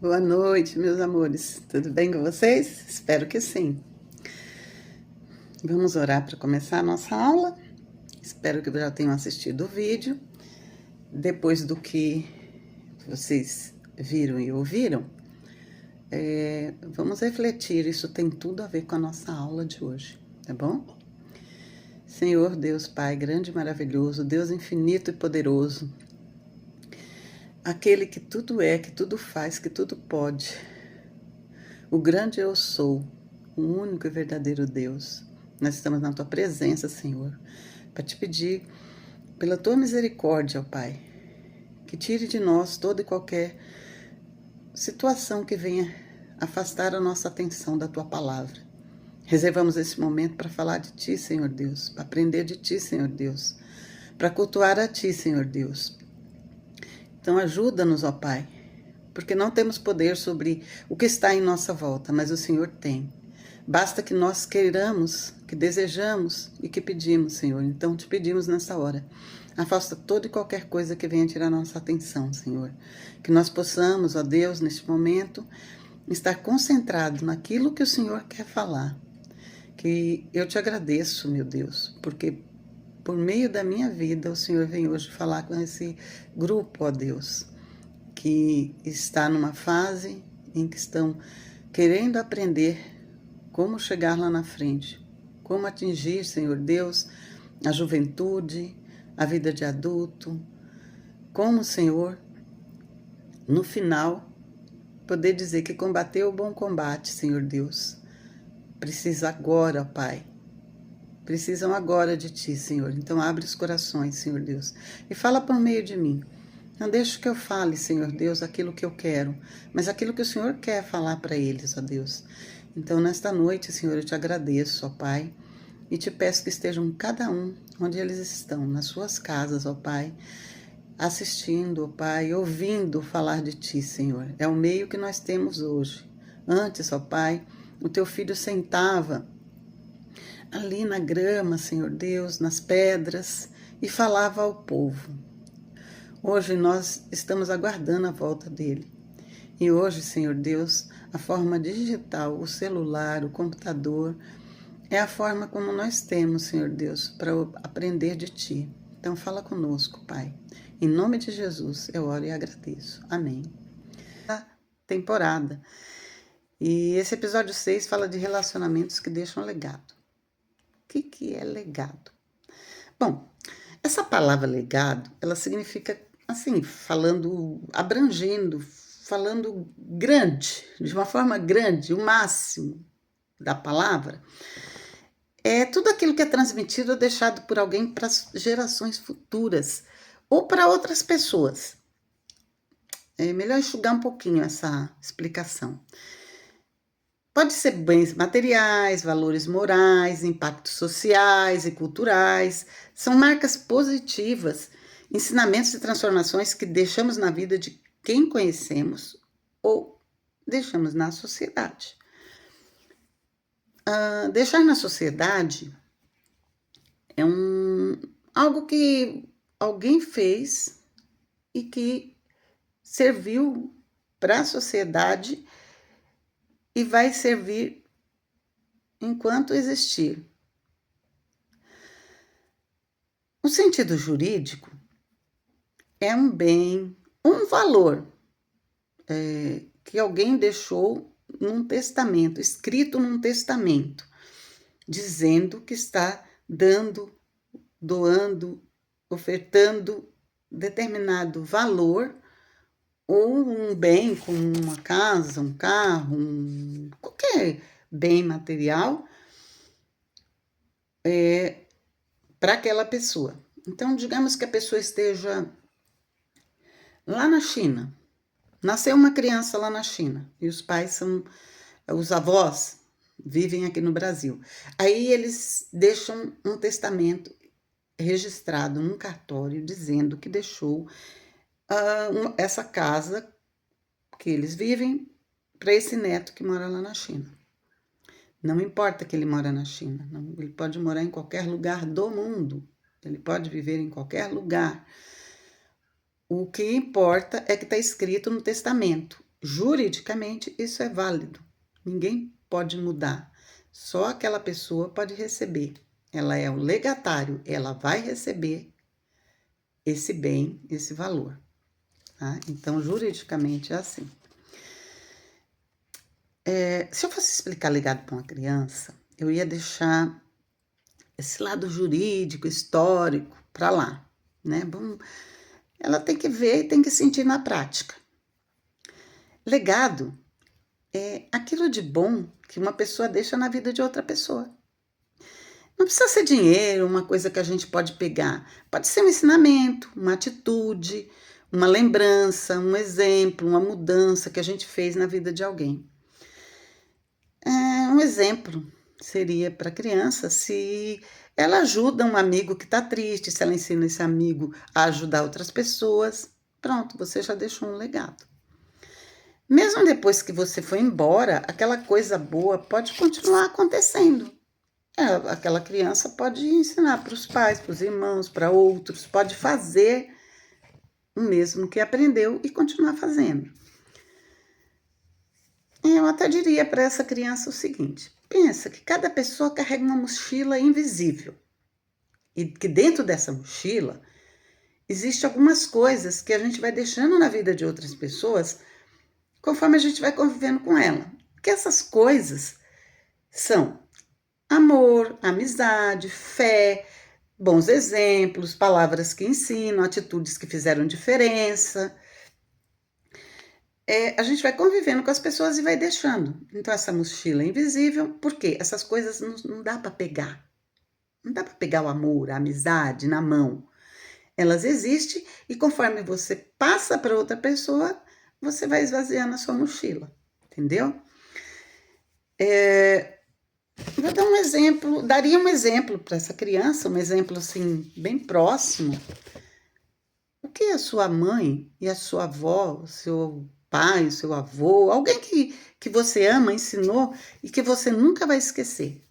Boa noite, meus amores. Tudo bem com vocês? Espero que sim. Vamos orar para começar a nossa aula. Espero que já tenham assistido o vídeo. Depois do que vocês viram e ouviram, vamos refletir. Isso tem tudo a ver com a nossa aula de hoje, tá bom? Senhor Deus Pai, grande e maravilhoso, Deus infinito e poderoso, aquele que tudo é, que tudo faz, que tudo pode, o grande eu sou, o único e verdadeiro Deus. Nós estamos na Tua presença, Senhor, para Te pedir, pela Tua misericórdia, ó Pai, que tire de nós toda e qualquer situação que venha afastar a nossa atenção da Tua palavra. Reservamos esse momento para falar de Ti, Senhor Deus, para aprender de Ti, Senhor Deus, para cultuar a Ti, Senhor Deus. Então ajuda-nos, ó Pai, porque não temos poder sobre o que está em nossa volta, mas o Senhor tem. Basta que nós queiramos, que desejamos e que pedimos, Senhor. Então te pedimos nessa hora, afasta toda e qualquer coisa que venha tirar nossa atenção, Senhor. Que nós possamos, ó Deus, neste momento, estar concentrados naquilo que o Senhor quer falar. Que eu te agradeço, meu Deus, porque por meio da minha vida o Senhor vem hoje falar com esse grupo, ó Deus, que está numa fase em que estão querendo aprender como chegar lá na frente, como atingir, Senhor Deus, a juventude, a vida de adulto, como, Senhor, no final, poder dizer que combateu o bom combate, Senhor Deus. Precisa agora, ó Pai. Precisam agora de Ti, Senhor. Então abre os corações, Senhor Deus, e fala por meio de mim. Não deixe que eu fale, Senhor Deus, aquilo que eu quero, mas aquilo que o Senhor quer falar para eles, ó Deus. Então, nesta noite, Senhor, eu te agradeço, ó Pai, e te peço que estejam cada um onde eles estão, nas suas casas, ó Pai, assistindo, ó Pai, ouvindo falar de Ti, Senhor. É o meio que nós temos hoje. Antes, ó Pai, o Teu Filho sentava ali na grama, Senhor Deus, nas pedras, e falava ao povo. Hoje nós estamos aguardando a volta dele. E hoje, Senhor Deus, a forma digital, o celular, o computador, é a forma como nós temos, Senhor Deus, para aprender de Ti. Então fala conosco, Pai. Em nome de Jesus, eu oro e agradeço. Amém. Temporada. E esse episódio 6 fala de relacionamentos que deixam legado. O que é legado? Bom, essa palavra legado, ela significa, assim, abrangendo, falando grande, de uma forma grande, o máximo da palavra, é tudo aquilo que é transmitido ou deixado por alguém para gerações futuras ou para outras pessoas. É melhor enxugar um pouquinho essa explicação. Pode ser bens materiais, valores morais, impactos sociais e culturais. São marcas positivas, ensinamentos e transformações que deixamos na vida de quem conhecemos ou deixamos na sociedade. Deixar na sociedade é algo que alguém fez e que serviu para a sociedade e vai servir enquanto existir. O sentido jurídico é um bem, um valor que alguém deixou num testamento, escrito num testamento, dizendo que está dando, doando, ofertando determinado valor ou um bem como uma casa, um carro, qualquer bem material para aquela pessoa. Então, digamos que a pessoa esteja lá na China. Nasceu uma criança lá na China e os pais os avós vivem aqui no Brasil. Aí eles deixam um testamento registrado num cartório dizendo que deixou essa casa que eles vivem para esse neto que mora lá na China. Não importa que ele mora na China, não, ele pode morar em qualquer lugar do mundo, ele pode viver em qualquer lugar. O que importa é que está escrito no testamento. Juridicamente, isso é válido. Ninguém pode mudar. Só aquela pessoa pode receber. Ela é o legatário, ela vai receber esse bem, esse valor. Tá? Então, juridicamente é assim. Se eu fosse explicar legado para uma criança, eu ia deixar esse lado jurídico, histórico, para lá. Né? Ela tem que ver e tem que sentir na prática. Legado é aquilo de bom que uma pessoa deixa na vida de outra pessoa. Não precisa ser dinheiro, uma coisa que a gente pode pegar. Pode ser um ensinamento, uma atitude, uma lembrança, um exemplo, uma mudança que a gente fez na vida de alguém. Um exemplo seria para a criança se ela ajuda um amigo que está triste, se ela ensina esse amigo a ajudar outras pessoas. Pronto, você já deixou um legado. Mesmo depois que você foi embora, aquela coisa boa pode continuar acontecendo. Aquela criança pode ensinar para os pais, para os irmãos, para outros, pode fazer o mesmo que aprendeu e continuar fazendo. Eu até diria para essa criança o seguinte: pensa que cada pessoa carrega uma mochila invisível e que dentro dessa mochila existem algumas coisas que a gente vai deixando na vida de outras pessoas conforme a gente vai convivendo com ela. Que essas coisas são amor, amizade, fé, bons exemplos, palavras que ensinam, atitudes que fizeram diferença. A gente vai convivendo com as pessoas e vai deixando. Então, essa mochila é invisível, porque essas coisas não dá para pegar. Não dá para pegar o amor, a amizade na mão. Elas existem e conforme você passa para outra pessoa, você vai esvaziando a sua mochila. Entendeu? Vou dar um exemplo, daria um exemplo para essa criança, um exemplo assim, bem próximo. O que a sua mãe e a sua avó, o seu pai, o seu avô, alguém que você ama, ensinou e que você nunca vai esquecer?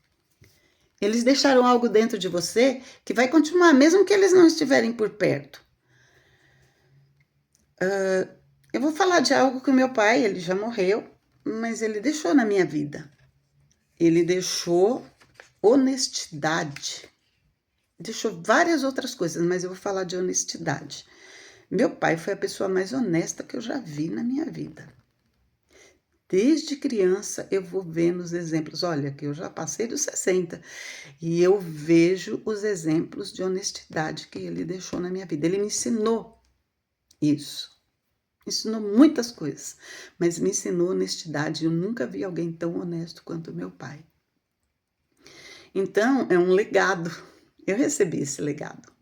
Eles deixaram algo dentro de você que vai continuar, mesmo que eles não estiverem por perto. Eu vou falar de algo que o meu pai, ele já morreu, mas ele deixou na minha vida. Ele deixou honestidade. Deixou várias outras coisas, mas eu vou falar de honestidade. Meu pai foi a pessoa mais honesta que eu já vi na minha vida. Desde criança eu vou vendo os exemplos. Olha, que eu já passei dos 60 e eu vejo os exemplos de honestidade que ele deixou na minha vida. Ele me ensinou isso. Ensinou muitas coisas, mas me ensinou honestidade. Eu nunca vi alguém tão honesto quanto meu pai. Então, é um legado. Eu recebi esse legado,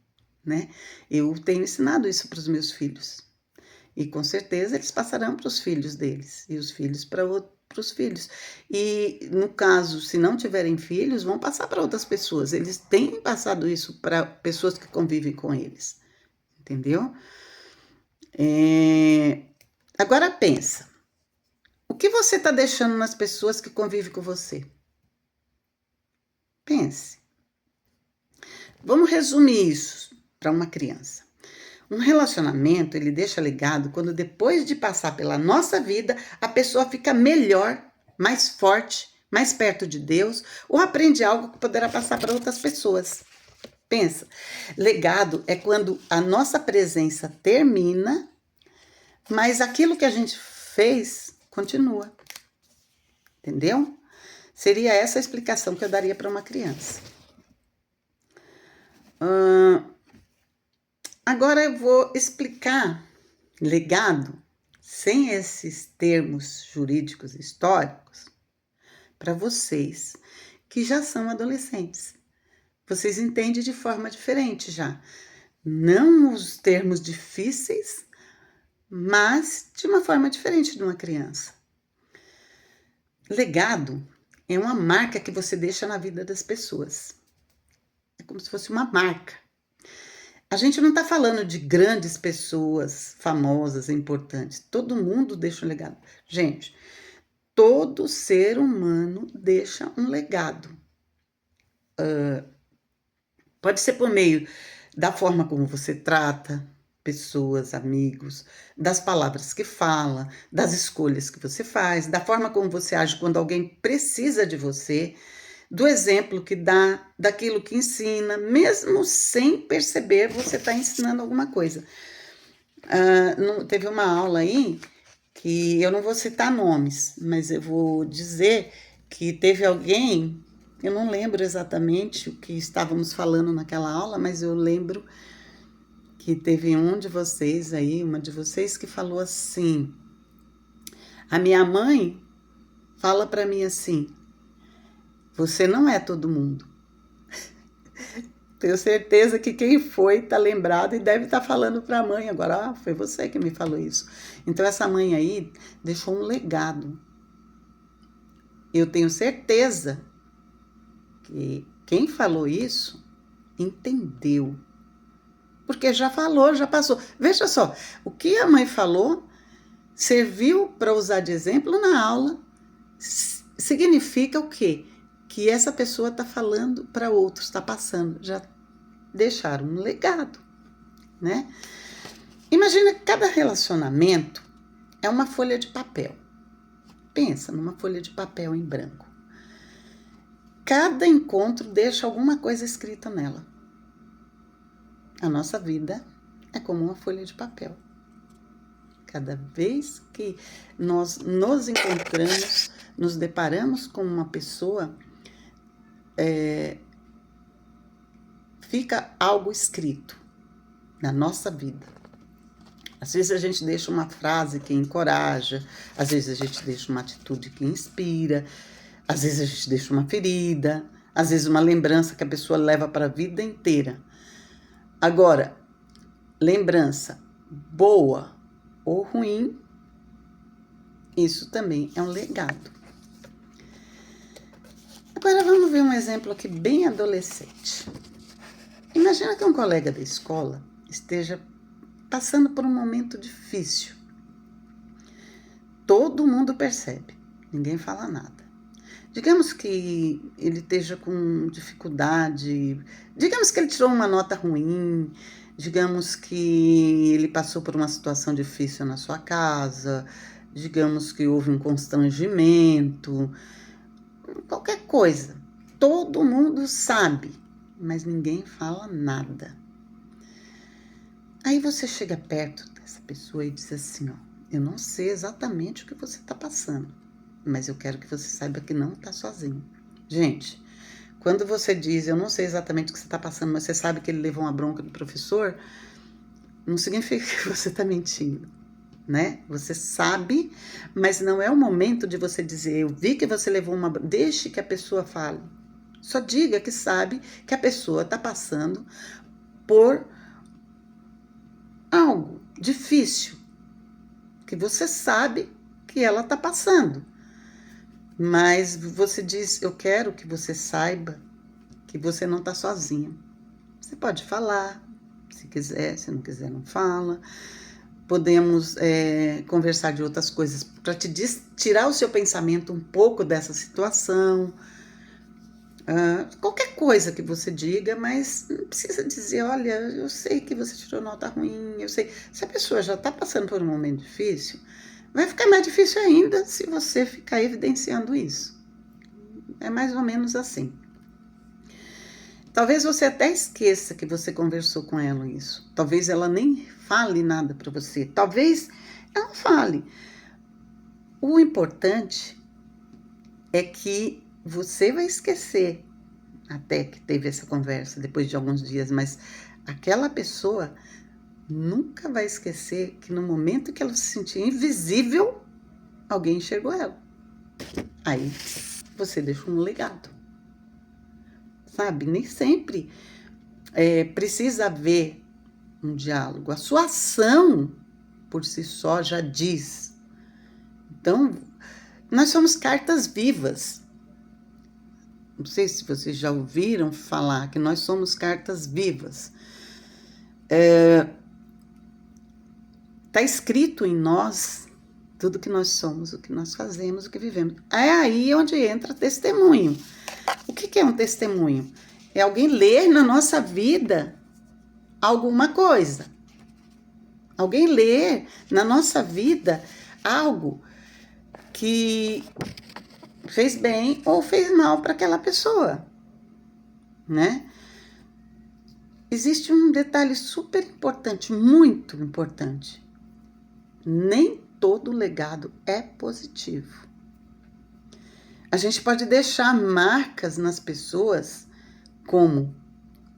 né? Eu tenho ensinado isso para os meus filhos. E com certeza eles passarão para os filhos deles e os filhos para os filhos. E no caso, se não tiverem filhos, vão passar para outras pessoas. Eles têm passado isso para pessoas que convivem com eles. Entendeu? Agora pensa. O que você está deixando nas pessoas que convivem com você? Pense. Vamos resumir isso para uma criança. Um relacionamento, ele deixa legado quando depois de passar pela nossa vida, a pessoa fica melhor, mais forte, mais perto de Deus, ou aprende algo que poderá passar para outras pessoas. Pensa, legado é quando a nossa presença termina, mas aquilo que a gente fez continua. Entendeu? Seria essa a explicação que eu daria para uma criança. Agora eu vou explicar legado, sem esses termos jurídicos históricos, para vocês que já são adolescentes. Vocês entendem de forma diferente já. Não os termos difíceis, mas de uma forma diferente de uma criança. Legado é uma marca que você deixa na vida das pessoas. É como se fosse uma marca. A gente não está falando de grandes pessoas famosas e importantes. Todo mundo deixa um legado. Gente, todo ser humano deixa um legado. Pode ser por meio da forma como você trata, pessoas, amigos, das palavras que fala, das escolhas que você faz, da forma como você age quando alguém precisa de você, do exemplo que dá, daquilo que ensina, mesmo sem perceber, você está ensinando alguma coisa. Teve uma aula aí que eu não vou citar nomes, mas eu vou dizer que teve alguém, eu não lembro exatamente o que estávamos falando naquela aula, mas eu lembro que teve um de vocês aí, uma de vocês que falou assim: a minha mãe fala para mim assim, você não é todo mundo. Tenho certeza que quem foi está lembrado e deve estar falando para a mãe agora, foi você que me falou isso. Então essa mãe aí deixou um legado. Eu tenho certeza que quem falou isso entendeu. Porque já falou, já passou. Veja só, o que a mãe falou serviu para usar de exemplo na aula. Significa o quê? Que essa pessoa está falando para outros, está passando, já deixaram um legado, né? Imagina que cada relacionamento é uma folha de papel. Pensa numa folha de papel em branco. Cada encontro deixa alguma coisa escrita nela. A nossa vida é como uma folha de papel. Cada vez que nós nos encontramos, nos deparamos com uma pessoa, fica algo escrito na nossa vida. Às vezes a gente deixa uma frase que encoraja, às vezes a gente deixa uma atitude que inspira, às vezes a gente deixa uma ferida, às vezes uma lembrança que a pessoa leva para a vida inteira. Agora, lembrança boa ou ruim, isso também é um legado. Agora vamos ver um exemplo aqui bem adolescente. Imagina que um colega da escola esteja passando por um momento difícil. Todo mundo percebe, ninguém fala nada. Digamos que ele esteja com dificuldade, digamos que ele tirou uma nota ruim, digamos que ele passou por uma situação difícil na sua casa, digamos que houve um constrangimento, qualquer coisa. Todo mundo sabe, mas ninguém fala nada. Aí você chega perto dessa pessoa e diz assim, ó, eu não sei exatamente o que você está passando, mas eu quero que você saiba que não está sozinho. Gente, quando você diz, eu não sei exatamente o que você está passando, mas você sabe que ele levou uma bronca do professor, não significa que você está mentindo, né? Você sabe, mas não é o momento de você dizer, eu vi que você levou uma bronca. Deixe que a pessoa fale. Só diga que sabe que a pessoa está passando por algo difícil, que você sabe que ela está passando. Mas você diz, eu quero que você saiba que você não está sozinho. Você pode falar, se quiser, se não quiser, não fala. Podemos conversar de outras coisas para te tirar o seu pensamento um pouco dessa situação. Qualquer coisa que você diga, mas não precisa dizer, olha, eu sei que você tirou nota ruim, eu sei. Se a pessoa já está passando por um momento difícil, vai ficar mais difícil ainda se você ficar evidenciando isso. É mais ou menos assim. Talvez você até esqueça que você conversou com ela isso. Talvez ela nem fale nada para você. Talvez ela não fale. O importante é que você vai esquecer até que teve essa conversa depois de alguns dias, mas aquela pessoa nunca vai esquecer que no momento que ela se sentir invisível, alguém enxergou ela. Aí você deixou um legado. Sabe? Nem sempre precisa haver um diálogo. A sua ação por si só já diz. Então, nós somos cartas vivas. Não sei se vocês já ouviram falar que nós somos cartas vivas. Está escrito em nós tudo que nós somos, o que nós fazemos, o que vivemos. É aí onde entra testemunho. O que é um testemunho? É alguém ler na nossa vida alguma coisa. Alguém ler na nossa vida algo que fez bem ou fez mal para aquela pessoa, né? Existe um detalhe super importante, muito importante. Nem todo legado é positivo. A gente pode deixar marcas nas pessoas como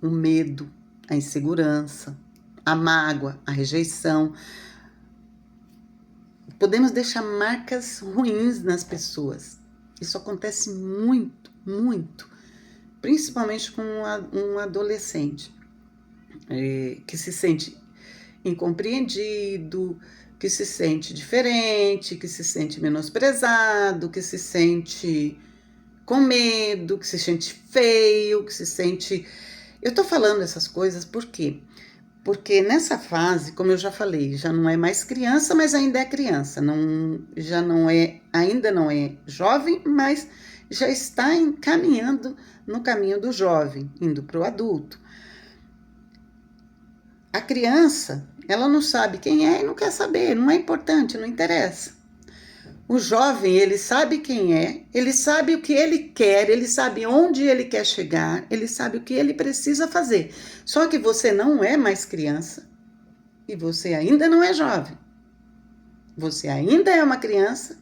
o medo, a insegurança, a mágoa, a rejeição. Podemos deixar marcas ruins nas pessoas. Isso acontece muito, muito, principalmente com um adolescente que se sente incompreendido, que se sente diferente, que se sente menosprezado, que se sente com medo, que se sente feio, que se sente... Eu tô falando essas coisas por quê? Porque nessa fase, como eu já falei, já não é mais criança, mas ainda é criança. Ainda não é jovem, mas já está encaminhando no caminho do jovem, indo para o adulto. A criança, ela não sabe quem é e não quer saber, não é importante, não interessa. O jovem, ele sabe quem é, ele sabe o que ele quer, ele sabe onde ele quer chegar, ele sabe o que ele precisa fazer. Só que você não é mais criança e você ainda não é jovem. Você ainda é uma criança,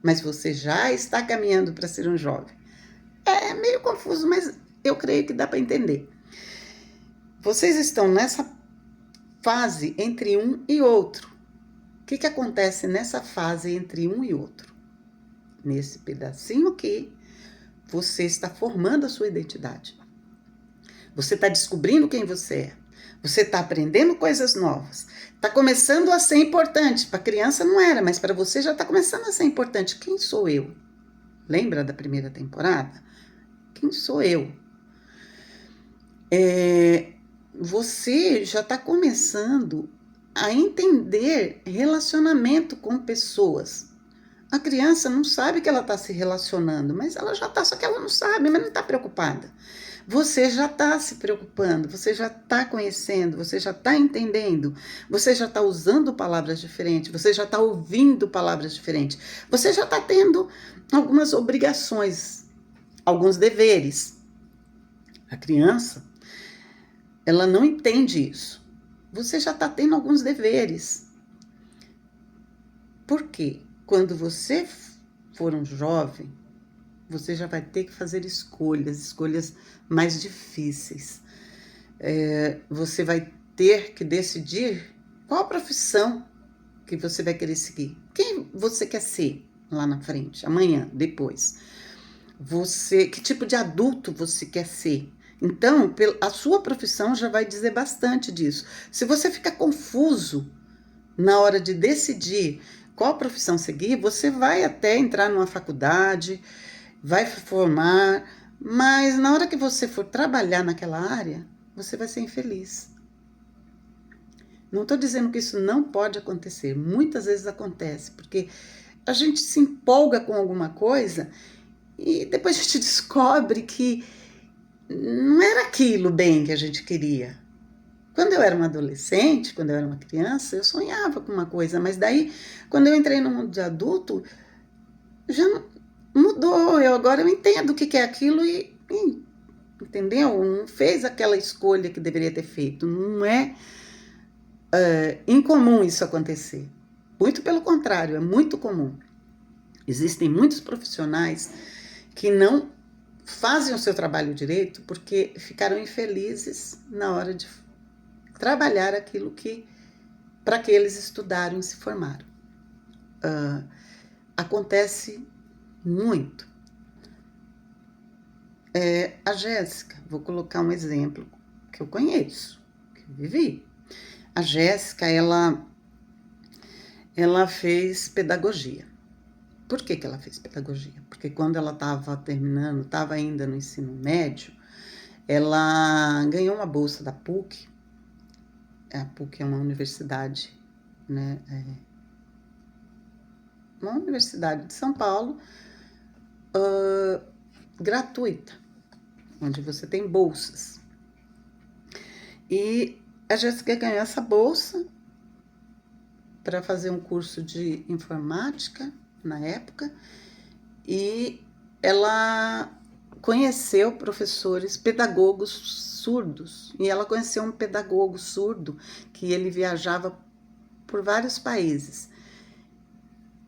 mas você já está caminhando para ser um jovem. É meio confuso, mas eu creio que dá para entender. Vocês estão nessa fase entre um e outro. O que acontece nessa fase entre um e outro? Nesse pedacinho aqui, você está formando a sua identidade. Você está descobrindo quem você é. Você está aprendendo coisas novas. Está começando a ser importante. Para a criança não era, mas para você já está começando a ser importante. Quem sou eu? Lembra da primeira temporada? Quem sou eu? Você já está começando a entender relacionamento com pessoas. A criança não sabe que ela está se relacionando, mas ela já está, só que ela não sabe, mas não está preocupada. Você já está se preocupando, você já está conhecendo, você já está entendendo, você já está usando palavras diferentes, você já está ouvindo palavras diferentes, você já está tendo algumas obrigações, alguns deveres. A criança, ela não entende isso. Você já está tendo alguns deveres. Por quê? Quando você for um jovem, você já vai ter que fazer escolhas mais difíceis. Você vai ter que decidir qual profissão que você vai querer seguir. Quem você quer ser lá na frente, amanhã, depois. Que tipo de adulto você quer ser? Então, a sua profissão já vai dizer bastante disso. Se você ficar confuso na hora de decidir qual profissão seguir, você vai até entrar numa faculdade, vai formar, mas na hora que você for trabalhar naquela área, você vai ser infeliz. Não estou dizendo que isso não pode acontecer, muitas vezes acontece, porque a gente se empolga com alguma coisa e depois a gente descobre que não era aquilo bem que a gente queria. Quando eu era uma adolescente, quando eu era uma criança, eu sonhava com uma coisa, mas daí, quando eu entrei no mundo de adulto, já mudou. Agora eu entendo o que é aquilo e entendeu? Não fez aquela escolha que deveria ter feito. Não é incomum isso acontecer. Muito pelo contrário, é muito comum. Existem muitos profissionais que não fazem o seu trabalho direito porque ficaram infelizes na hora de trabalhar aquilo para que eles estudaram e se formaram. Acontece muito. A Jéssica, vou colocar um exemplo que eu conheço, que eu vivi. A Jéssica, ela fez pedagogia. Por que ela fez pedagogia? Porque quando ela estava ainda no ensino médio, ela ganhou uma bolsa da PUC. A PUC é uma universidade, né? Uma universidade de São Paulo, gratuita, onde você tem bolsas. E a Jéssica ganhou essa bolsa para fazer um curso de informática na época e ela conheceu professores, pedagogos surdos. E ela conheceu um pedagogo surdo que ele viajava por vários países.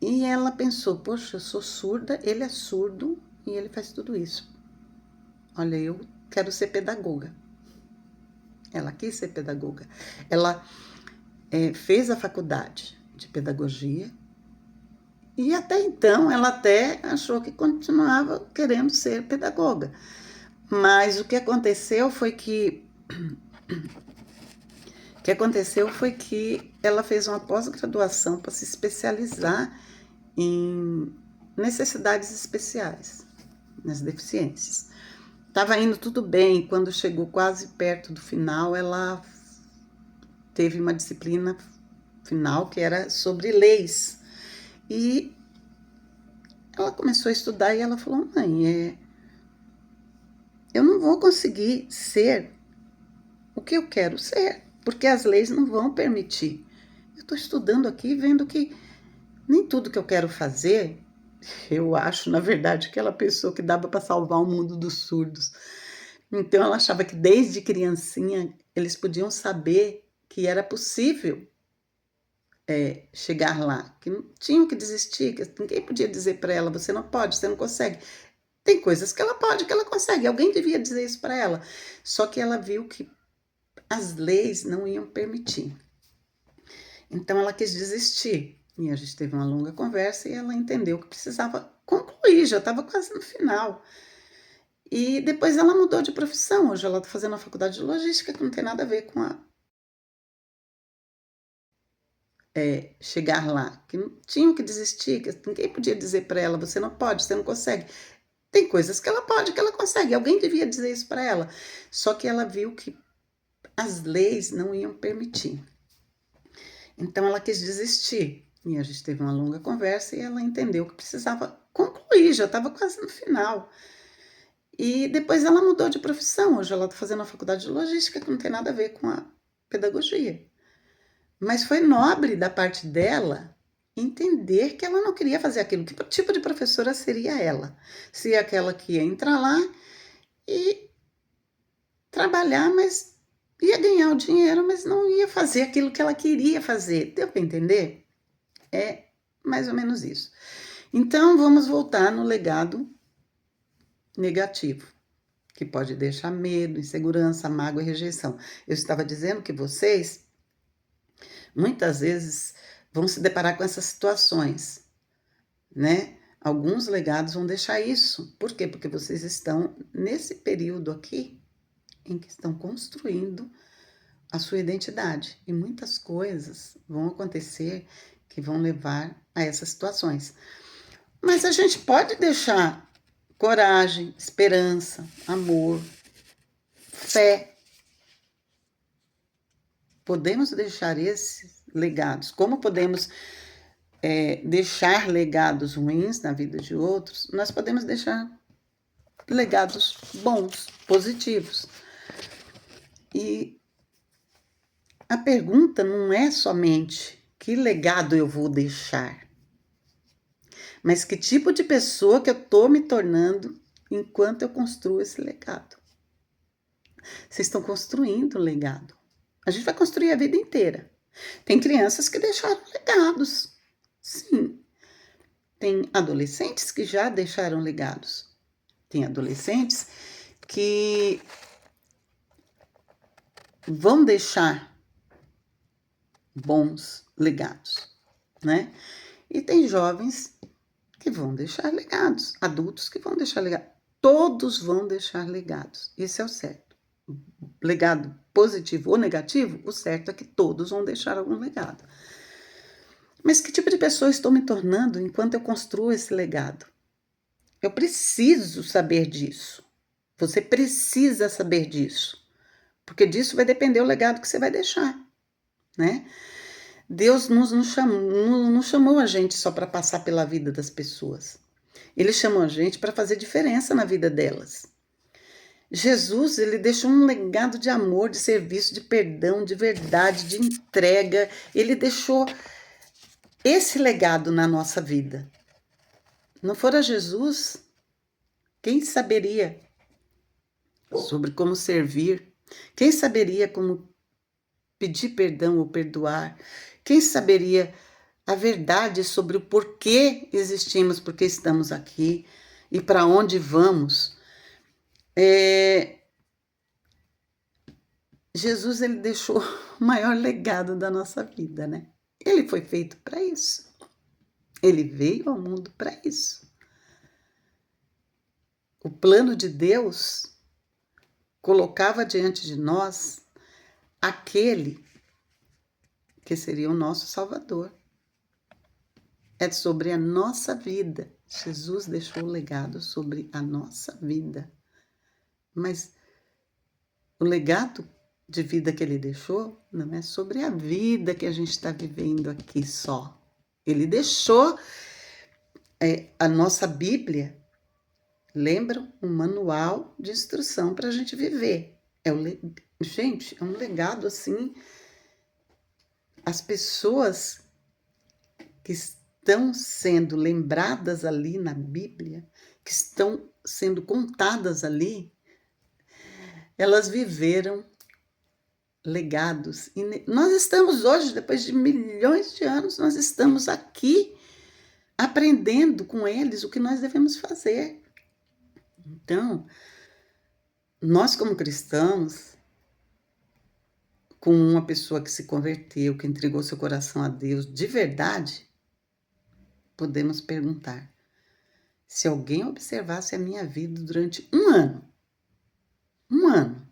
E ela pensou, poxa, eu sou surda, ele é surdo e ele faz tudo isso. Olha, eu quero ser pedagoga. Ela quis ser pedagoga. Ela fez a faculdade de pedagogia e até então ela até achou que continuava querendo ser pedagoga. Mas o que aconteceu foi que ela fez uma pós-graduação para se especializar em necessidades especiais, nas deficiências. Estava indo tudo bem, quando chegou quase perto do final, ela teve uma disciplina final que era sobre leis. E ela começou a estudar e ela falou, mãe, eu não vou conseguir ser o que eu quero ser, porque as leis não vão permitir. Eu estou estudando aqui, vendo que nem tudo que eu quero fazer, eu acho, na verdade, que ela pensou que dava para salvar o mundo dos surdos. Então ela achava que desde criancinha eles podiam saber que era possível chegar lá, que não tinham que desistir, que ninguém podia dizer para ela, você não pode, você não consegue. Tem coisas que ela pode, que ela consegue, alguém devia dizer isso para ela. Só que ela viu que as leis não iam permitir. Então ela quis desistir. E a gente teve uma longa conversa e ela entendeu que precisava concluir, já estava quase no final. E depois ela mudou de profissão. Hoje ela está fazendo a faculdade de logística, que não tem nada a ver com chegar lá. Que não tinham que desistir, que ninguém podia dizer para ela, você não pode, você não consegue. Tem coisas que ela pode, que ela consegue. Alguém devia dizer isso para ela. Só que ela viu que as leis não iam permitir. Então ela quis desistir. E a gente teve uma longa conversa e ela entendeu que precisava concluir, já estava quase no final. E depois ela mudou de profissão. Hoje ela está fazendo a faculdade de logística, que não tem nada a ver com a pedagogia. Mas foi nobre da parte dela entender que ela não queria fazer aquilo. Que tipo de professora seria ela? Seria aquela que ia entrar lá e trabalhar, mas ia ganhar o dinheiro, mas não ia fazer aquilo que ela queria fazer. Deu para entender? É mais ou menos isso. Então, vamos voltar no legado negativo, que pode deixar medo, insegurança, mágoa e rejeição. Eu estava dizendo que vocês, muitas vezes, vão se deparar com essas situações, né? Alguns legados vão deixar isso. Por quê? Porque vocês estão nesse período aqui em que estão construindo a sua identidade. E muitas coisas vão acontecer que vão levar a essas situações. Mas a gente pode deixar coragem, esperança, amor, fé. Podemos deixar esses legados. Como podemos deixar legados ruins na vida de outros, nós podemos deixar legados bons, positivos. E a pergunta não é somente que legado eu vou deixar, mas que tipo de pessoa que eu estou me tornando enquanto eu construo esse legado. Vocês estão construindo um legado. A gente vai construir a vida inteira. Tem crianças que deixaram legados. Sim. Tem adolescentes que já deixaram legados. Tem adolescentes que vão deixar bons legados, né? E tem jovens que vão deixar legados, adultos que vão deixar legados. Todos vão deixar legados. Esse é o certo. Legado positivo ou negativo, o certo é que todos vão deixar algum legado. Mas que tipo de pessoa estou me tornando enquanto eu construo esse legado? Eu preciso saber disso. Você precisa saber disso. Porque disso vai depender o legado que você vai deixar, né? Deus não chamou a gente só para passar pela vida das pessoas. Ele chamou a gente para fazer diferença na vida delas. Jesus, ele deixou um legado de amor, de serviço, de perdão, de verdade, de entrega. Ele deixou esse legado na nossa vida. Não fora Jesus, quem saberia sobre como servir? Quem saberia como pedir perdão ou perdoar? Quem saberia a verdade sobre o porquê existimos, porque estamos aqui e para onde vamos? Jesus, ele deixou o maior legado da nossa vida, né? Ele foi feito para isso. Ele veio ao mundo para isso. O plano de Deus colocava diante de nós aquele que seria o nosso Salvador. É sobre a nossa vida. Jesus deixou o legado sobre a nossa vida. Mas o legado de vida que ele deixou não é sobre a vida que a gente está vivendo aqui só. Ele deixou a nossa Bíblia, lembram? Um manual de instrução para a gente viver. Gente, é um legado assim. As pessoas que estão sendo lembradas ali na Bíblia, que estão sendo contadas ali, elas viveram legados. E nós estamos hoje, depois de milhões de anos, nós estamos aqui aprendendo com eles o que nós devemos fazer. Então, nós como cristãos, com uma pessoa que se converteu, que entregou seu coração a Deus de verdade, podemos perguntar: se alguém observasse a minha vida durante um ano,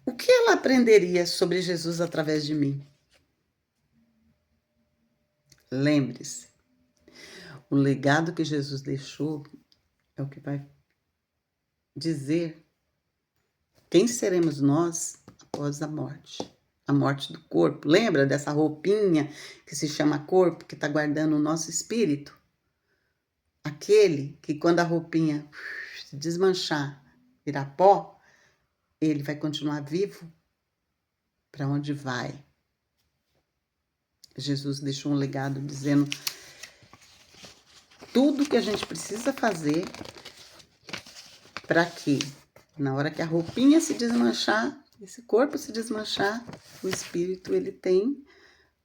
o que ela aprenderia sobre Jesus através de mim? Lembre-se, o legado que Jesus deixou é o que vai dizer quem seremos nós após a morte do corpo. Lembra dessa roupinha que se chama corpo, que está guardando o nosso espírito? Aquele que quando a roupinha se desmanchar, virar pó, ele vai continuar vivo? Para onde vai? Jesus deixou um legado dizendo tudo que a gente precisa fazer para que, na hora que a roupinha se desmanchar, esse corpo se desmanchar, o espírito ele tem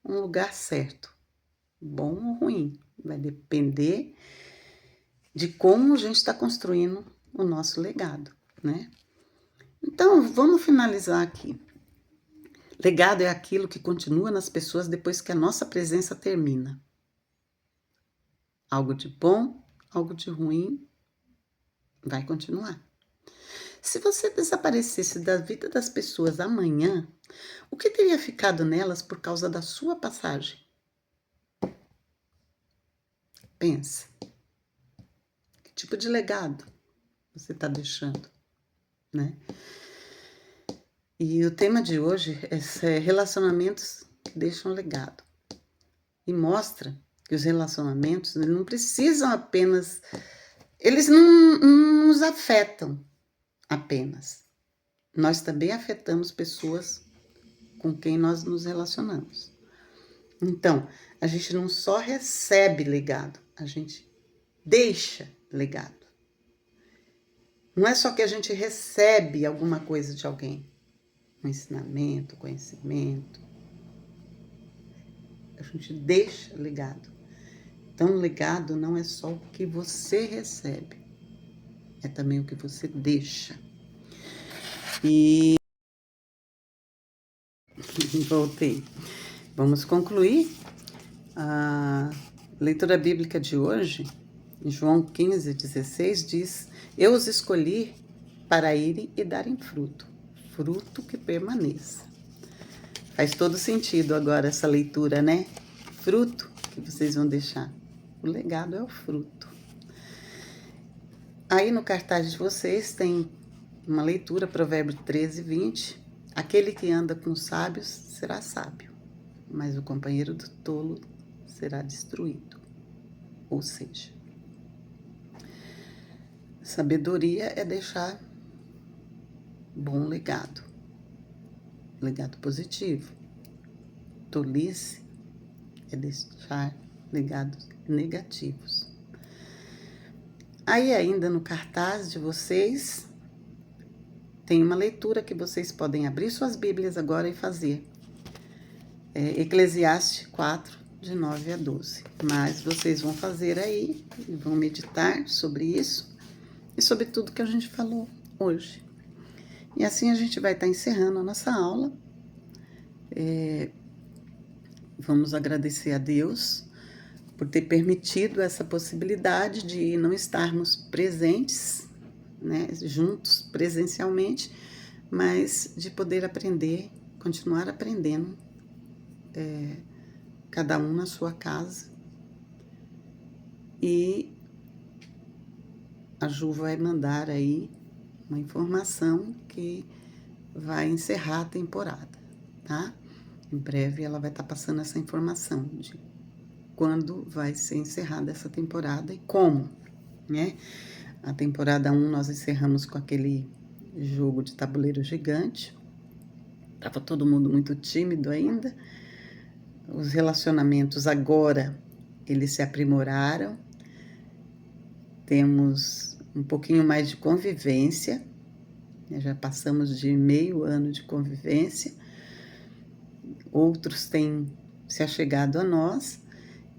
um lugar certo, bom ou ruim. Vai depender de como a gente está construindo o nosso legado, né? Então, vamos finalizar aqui. Legado é aquilo que continua nas pessoas depois que a nossa presença termina. Algo de bom, algo de ruim, vai continuar. Se você desaparecesse da vida das pessoas amanhã, o que teria ficado nelas por causa da sua passagem? Pense. Que tipo de legado você está deixando, né? E o tema de hoje é relacionamentos que deixam legado. E mostra que os relacionamentos não precisam apenas... Eles não nos afetam apenas. Nós também afetamos pessoas com quem nós nos relacionamos. Então, a gente não só recebe legado, a gente deixa legado. Não é só que a gente recebe alguma coisa de alguém, um ensinamento, conhecimento. A gente deixa legado. Então, legado não é só o que você recebe, é também o que você deixa. E voltei. Vamos concluir a leitura bíblica de hoje. Em João 15:16 diz: eu os escolhi para irem e darem fruto, fruto que permaneça. Faz todo sentido agora essa leitura, né? Fruto que vocês vão deixar. O legado é o fruto. Aí no cartaz de vocês tem uma leitura, Provérbios 13:20. Aquele que anda com os sábios será sábio, mas o companheiro do tolo será destruído. Ou seja, sabedoria é deixar bom legado, legado positivo. Tolice é deixar legados negativos. Aí ainda no cartaz de vocês, tem uma leitura que vocês podem abrir suas Bíblias agora e fazer. Eclesiastes 4, de 9 a 12. Mas vocês vão fazer aí, e vão meditar sobre isso e sobre tudo que a gente falou hoje. E assim a gente vai estar encerrando a nossa aula. Vamos agradecer a Deus por ter permitido essa possibilidade de não estarmos presentes, né, juntos presencialmente, mas de poder aprender, continuar aprendendo, cada um na sua casa. E a Ju vai mandar aí uma informação que vai encerrar a temporada, tá? Em breve ela vai estar passando essa informação de quando vai ser encerrada essa temporada e como, né? A temporada 1 nós encerramos com aquele jogo de tabuleiro gigante. Tava todo mundo muito tímido ainda. Os relacionamentos agora, eles se aprimoraram. Temos um pouquinho mais de convivência. Já passamos de meio ano de convivência. Outros têm se achegado a nós.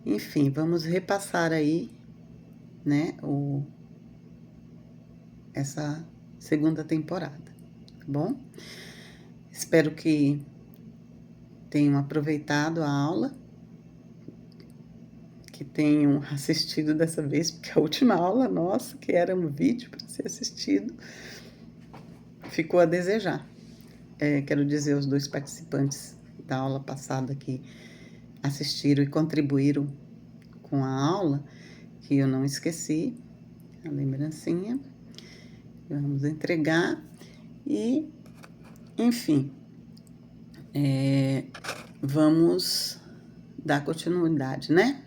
Enfim, vamos repassar aí, né, essa segunda temporada, tá bom? Espero que tenham aproveitado a aula, que tenham assistido dessa vez, porque a última aula nossa, que era um vídeo para ser assistido, ficou a desejar. Quero dizer aos 2 participantes da aula passada que assistiram e contribuíram com a aula, que eu não esqueci a lembrancinha. Vamos entregar e, enfim, vamos dar continuidade, né?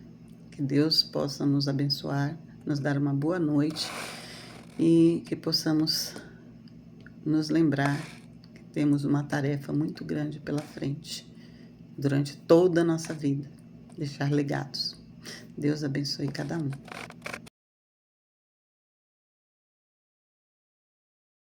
Que Deus possa nos abençoar, nos dar uma boa noite e que possamos nos lembrar que temos uma tarefa muito grande pela frente durante toda a nossa vida, deixar legados. Deus abençoe cada um.